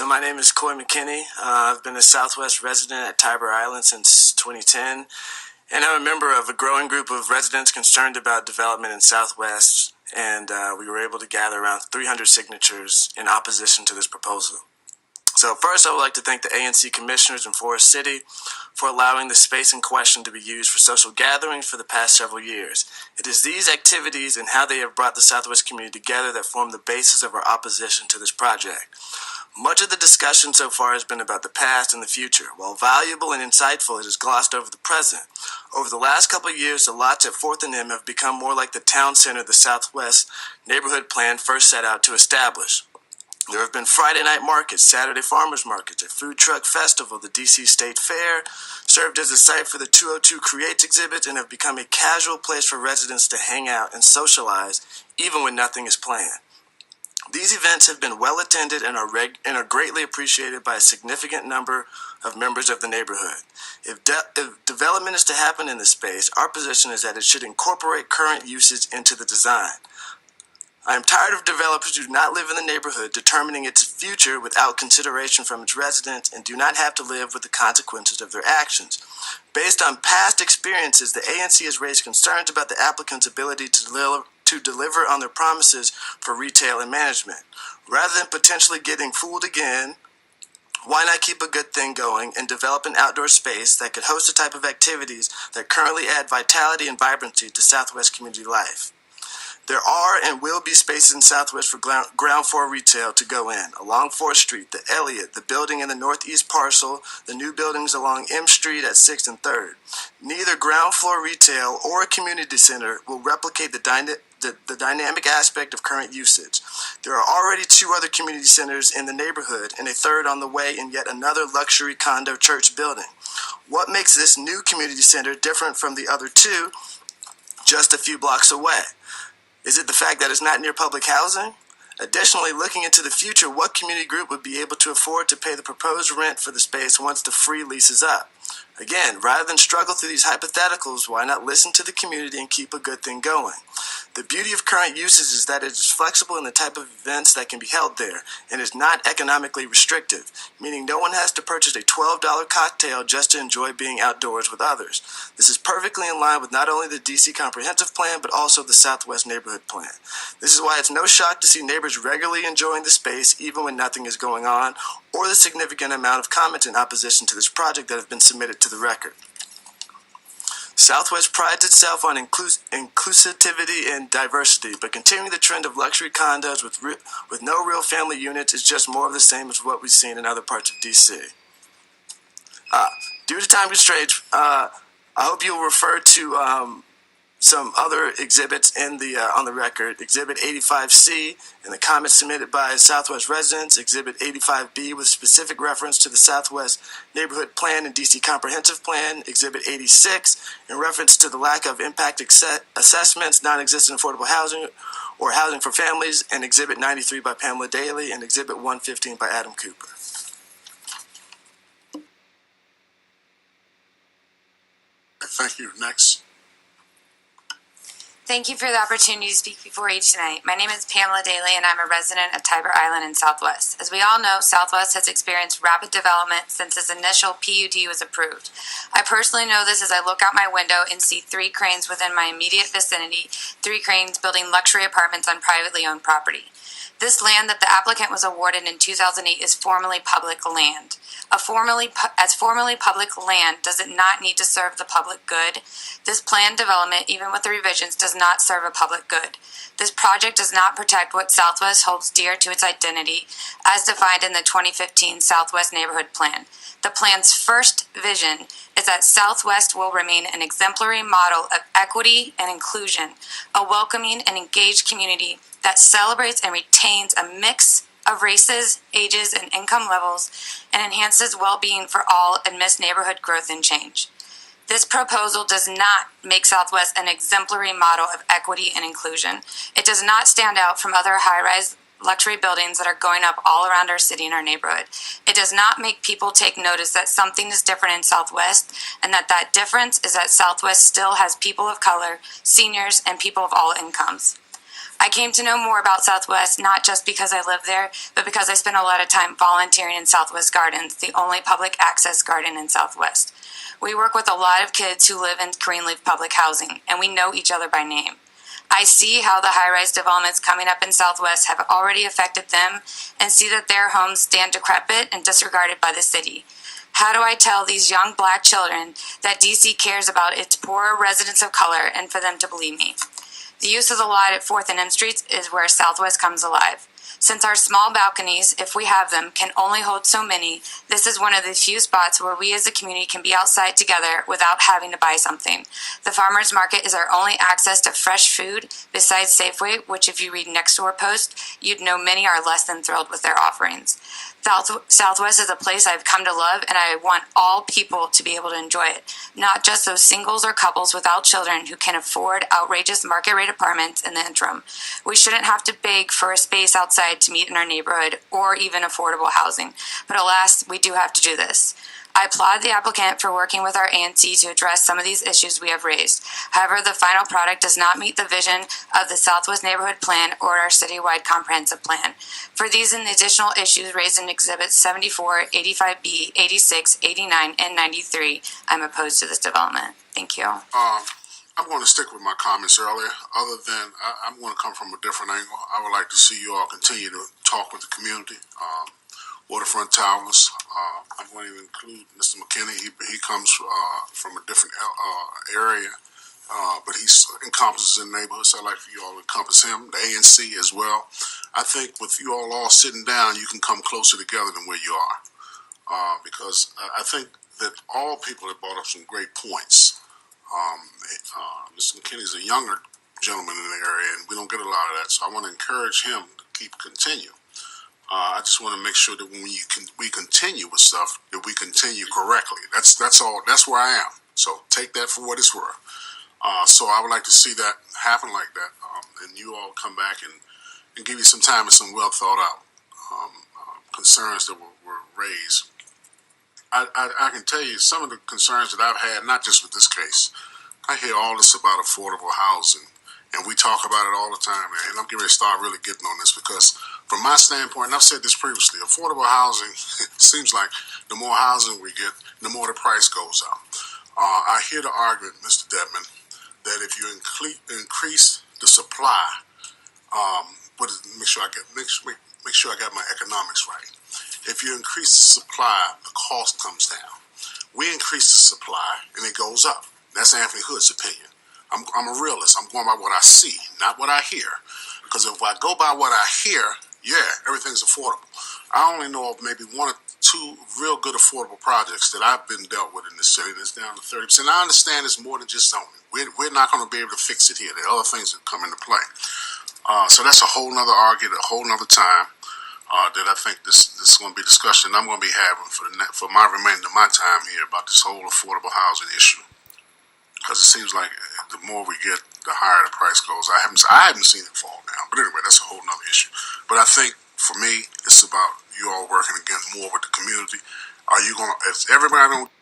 So my name is Coy McKinney. I've been a Southwest resident at Tiber Island since 2010, and I'm a member of a growing group of residents concerned about development in Southwest, and we were able to gather around 300 signatures in opposition to this proposal. So first, I would like to thank the ANC commissioners in Forest City for allowing the space in question to be used for social gatherings for the past several years. It is these activities and how they have brought the Southwest community together that form the basis of our opposition to this project. Much of the discussion so far has been about the past and the future. While valuable and insightful, it has glossed over the present. Over the last couple of years, the lots at 4th and M have become more like the town center the Southwest neighborhood plan first set out to establish. There have been Friday night markets, Saturday farmers markets, a food truck festival, the DC State Fair, served as a site for the 202 Creates exhibit, and have become a casual place for residents to hang out and socialize, even when nothing is planned. These events have been well attended and are greatly appreciated by a significant number of members of the neighborhood. If development is to happen in this space, our position is that it should incorporate current usage into the design. I am tired of developers who do not live in the neighborhood determining its future without consideration from its residents and do not have to live with the consequences of their actions. Based on past experiences, the ANC has raised concerns about the applicant's ability to deliver on their promises for retail and management. Rather than potentially getting fooled again, why not keep a good thing going and develop an outdoor space that could host the type of activities that currently add vitality and vibrancy to Southwest community life? There are and will be spaces in Southwest for ground floor retail to go in, along 4th Street, the Elliott, the building in the northeast parcel, the new buildings along M Street at 6th and 3rd. Neither ground floor retail or a community center will replicate the dynamic aspect of current usage. There are already 2 other community centers in the neighborhood and a third on the way in yet another luxury condo church building. What makes this new community center different from the other 2 just a few blocks away? Is it the fact that it's not near public housing? Additionally, looking into the future, what community group would be able to afford to pay the proposed rent for the space once the free lease is up? Again, rather than struggle through these hypotheticals, why not listen to the community and keep a good thing going? The beauty of current uses is that it is flexible in the type of events that can be held there and is not economically restrictive, meaning no one has to purchase a $12 cocktail just to enjoy being outdoors with others. This is perfectly in line with not only the DC Comprehensive Plan, but also the Southwest Neighborhood Plan. This is why it's no shock to see neighbors regularly enjoying the space even when nothing is going on, or the significant amount of comments in opposition to this project that have been submitted to the record. Southwest prides itself on inclusivity and diversity, but continuing the trend of luxury condos with no real family units is just more of the same as what we've seen in other parts of DC. Due to time constraints, I hope you'll refer to some other exhibits in the on the record. Exhibit 85C and the comments submitted by Southwest residents. Exhibit 85B with specific reference to the Southwest Neighborhood Plan and DC Comprehensive Plan. Exhibit 86 in reference to the lack of impact assessments, non-existent affordable housing or housing for families. And Exhibit 93 by Pamela Daly and Exhibit 115 by Adam Cooper. Thank you. Next. Thank you for the opportunity to speak before you tonight. My name is Pamela Daly, and I'm a resident of Tiber Island in Southwest. As we all know, Southwest has experienced rapid development since its initial PUD was approved. I personally know this as I look out my window and see 3 cranes within my immediate vicinity, 3 cranes building luxury apartments on privately owned property. This land that the applicant was awarded in 2008 is formally public land. As formally public land, does it not need to serve the public good? This planned development, even with the revisions, does not serve a public good. This project does not protect what Southwest holds dear to its identity, as defined in the 2015 Southwest Neighborhood Plan. The plan's first vision is that Southwest will remain an exemplary model of equity and inclusion, a welcoming and engaged community that celebrates and retains a mix of races, ages, and income levels, and enhances well-being for all amidst neighborhood growth and change. This proposal does not make Southwest an exemplary model of equity and inclusion. It does not stand out from other high-rise luxury buildings that are going up all around our city and our neighborhood. It does not make people take notice that something is different in Southwest, and that difference is that Southwest still has people of color, seniors, and people of all incomes. I came to know more about Southwest not just because I live there, but because I spent a lot of time volunteering in Southwest Gardens, the only public access garden in Southwest. We work with a lot of kids who live in Greenleaf Public Housing, and we know each other by name. I see how the high-rise developments coming up in Southwest have already affected them and see that their homes stand decrepit and disregarded by the city. How do I tell these young black children that DC cares about its poorer residents of color and for them to believe me? The use of the lot at 4th and M Streets is where Southwest comes alive. Since our small balconies, if we have them, can only hold so many, this is one of the few spots where we as a community can be outside together without having to buy something. The farmers market is our only access to fresh food besides Safeway, which if you read Nextdoor post, you'd know many are less than thrilled with their offerings. Southwest is a place I've come to love, and I want all people to be able to enjoy it, not just those singles or couples without children who can afford outrageous market rate apartments in the interim. We shouldn't have to beg for a space outside to meet in our neighborhood or even affordable housing, but alas, we do have to do this. I applaud the applicant for working with our ANC to address some of these issues we have raised. However, the final product does not meet the vision of the Southwest Neighborhood Plan or our citywide comprehensive plan. For these and the additional issues raised in Exhibits 74, 85B, 86, 89, and 93, I'm opposed to this development. Thank you. I'm going to stick with my comments earlier. Other than I'm going to come from a different angle. I would like to see you all continue to talk with the community. Waterfront Towers. I'm going to include Mr. McKinney. He comes from a different area, but he encompasses the neighborhood. So I'd like for you all to encompass him. The ANC as well. I think with you all sitting down, you can come closer together than where you are, because I think that all people have brought up some great points. Mr. McKinney's a younger gentleman in the area, and we don't get a lot of that. So I want to encourage him to continue. I just want to make sure that when we continue with stuff, that we continue correctly. That's all. That's where I am. So take that for what it's worth. So I would like to see that happen like that, and you all come back and give you some time and some well thought out concerns that were raised. I can tell you some of the concerns that I've had, not just with this case. I hear all this about affordable housing, and we talk about it all the time, and I'm getting ready to start really getting on this because from my standpoint, and I've said this previously, affordable housing, it seems like the more housing we get, the more the price goes up. I hear the argument, Mr. Dedman, that if you increase the supply, make sure I got my economics right. If you increase the supply, the cost comes down. We increase the supply, and it goes up. That's Anthony Hood's opinion. I'm a realist. I'm going by what I see, not what I hear. Because if I go by what I hear, everything's affordable. I only know of maybe one or two real good affordable projects that I've been dealt with in the city that's down to 30%. I understand it's more than just zoning. We're not going to be able to fix it here. There are other things that come into play. So that's a whole nother argument, a whole nother time that I think this is going to be discussion I'm going to be having for my remainder of my time here about this whole affordable housing issue. Because it seems like the more we get, the higher the price goes. I haven't seen it fall down, but anyway, that's a whole nother issue. But I think for me, it's about you all working again more with the community. Are you going to? Is everybody going to